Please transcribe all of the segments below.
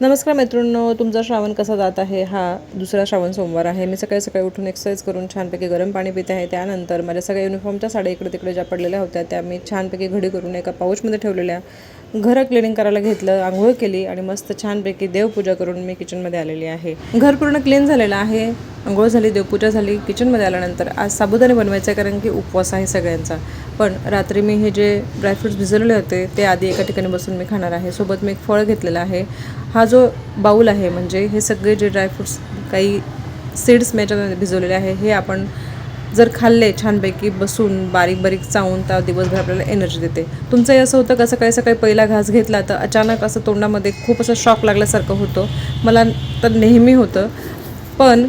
नमस्कार मैत्रिणींनो, तुमचा श्रावण कसा जात आहे? हा दुसरा श्रावण सोमवार आहे. मी सकाळी सकाळी उठून एक्सरसाइज करून छानपैकी गरम पाणी पिते आहे. त्यानंतर माझ्या सगळ्या युनिफॉर्मच्या साड्या इकडे तिकडे ज्या पडलेल्या होत्या त्या मी छानपैकी घडी करून एका पाऊचमध्ये ठेवलेल्या. घर क्लिनिंग करायला घेतलं, आंघोळ केली आणि मस्त छानपैकी देवपूजा करून मी किचनमध्ये आलेली आहे. घर पूर्ण क्लीन झालेलं आहे. आंघोळ झाली, देवपूजा झाली. किचनमध्ये आल्यानंतर आज साबुदाणे बनवायचे कारण की उपवास आहे सगळ्यांचा. पण रात्री मी हे जे ड्रायफ्रूट्स भिजवलेले होते ते आधी एका ठिकाणी बसून मी खाणार आहे. सोबत मी एक फळ घेतलेला आहे. हा जो बाऊल आहे म्हणजे हे सगळे जे ड्रायफ्रूट्स काही सीड्स मी याच्यामध्ये भिजवलेले आहे हे आपण जर खाल्ले छानपैकी बसून बारीक बारीक चावून तर दिवसभर आपल्याला एनर्जी देते. तुमचंही असं होतं का सकाळी सकाळी पहिला घास घेतला तर अचानक असं तोंडामध्ये खूप असं शॉक लागल्यासारखं होतं? मला तर नेहमी होतं, पण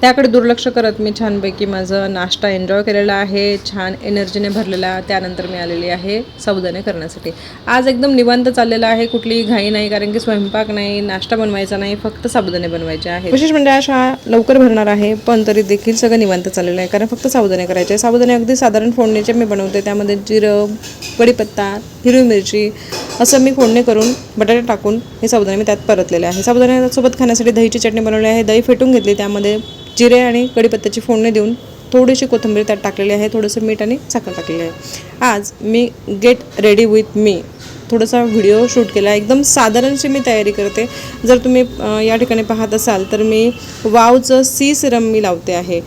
त्याकडे दुर्लक्ष करत मी छानपैकी माझं नाश्ता एन्जॉय केलेला आहे, छान एनर्जीने भरलेला. त्यानंतर मी आलेली आहे साबुदाणे करण्यासाठी. आज एकदम निवांत चाललेलं आहे, कुठलीही घाई नाही कारण की स्वयंपाक नाही, नाश्ता बनवायचा नाही, फक्त साबुदाणे बनवायचे आहे. विशेष म्हणजे आज शाळा लवकर भरणार आहे पण तरी देखील सगळं निवांत चाललेलं आहे कारण फक्त साबुदाणे करायचे. साबुदाणे अगदी साधारण फोडणीचे मी बनवते. त्यामध्ये जिरं, कढीपत्ता, हिरवी मिरची असं मी फोडणी करून बटाटे टाकून हे साबुदाणे मी त्यात परतलेले आहे. साबुदाण्यासोबत खाण्यासाठी दहीची चटणी बनवली आहे. दही फेटून घेतली, त्यामध्ये जिरे आणि कढीपत्त्याची फोडणी देऊन थोडीशी कोथिंबीर त्यात टाकलेली आहे, थोडंसं मीठ आणि साखर टाकलेली आहे. आज मी गेट रेडी विथ मी थोडासा व्हिडिओ शूट केला. एकदम साधारणशी मी तयारी करते. जर तुम्ही या ठिकाणी पाहत असाल तर मी वावचं सी सिरम मी लावते आहे.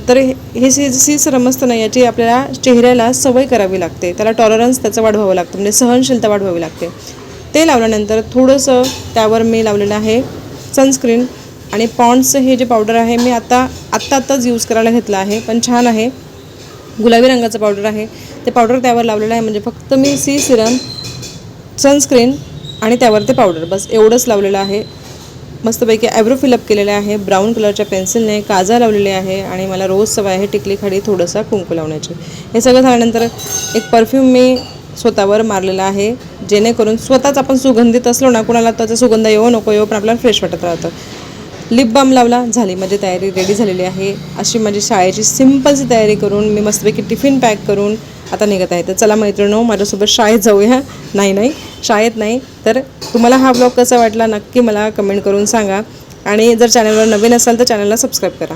तर हे सी सिरम असतं ना, याची आपल्याला चेहऱ्याला सवय करावी लागते, त्याला टॉलरन्स त्याचं वाढवावं लागतं, म्हणजे सहनशीलता वाढवावी लागते. ते लावल्यानंतर थोडंसं त्यावर मी लावलेलं आहे सनस्क्रीन आणि पॉन्ड्सचं हे जे पावडर आहे मी आत्ताच यूज करायला घेतलं आहे, पण छान आहे. गुलाबी रंगाचं पावडर आहे, ते पावडर त्यावर लावलेलं आहे. म्हणजे फक्त मी सी सिरम, सनस्क्रीन आणि त्यावर ते पावडर बस एवढंच लावलेलं आहे. मस्तपैकी ॲब्रो फिलअप केलेले आहे. ब्राऊन कलरच्या पेन्सिलने काजळ लावलेले आहे आणि मला रोज सवय आहे टिकली खाली थोडंसं कुंकू लावण्याची. हे सगळं झाल्यानंतर एक परफ्यूम मी स्वतःवर मारलेला आहे, जेणेकरून स्वतःच आपण सुगंधित असलो ना, कुणाला त्याचा सुगंध येऊ नको येऊ पण आपल्याला फ्रेश वाटत राहतं. लिप बाम लावला, झाली माझी तयारी रेडी झालेली आहे. अशी माझी शाळेची सिम्पलची तयारी करून मी मस्तपैकी टिफिन पॅक करून आता निघत आहे. तर चला मैत्रिणींनो, माझ्यासोबत शाळेत जाऊया. नाही शाळेत नाही तर तुम्हाला हा ब्लॉग कसा वाटला नक्की मला कमेंट करून सांगा आणि जर चॅनलवर नवीन असाल तर चॅनलला सबस्क्राईब करा.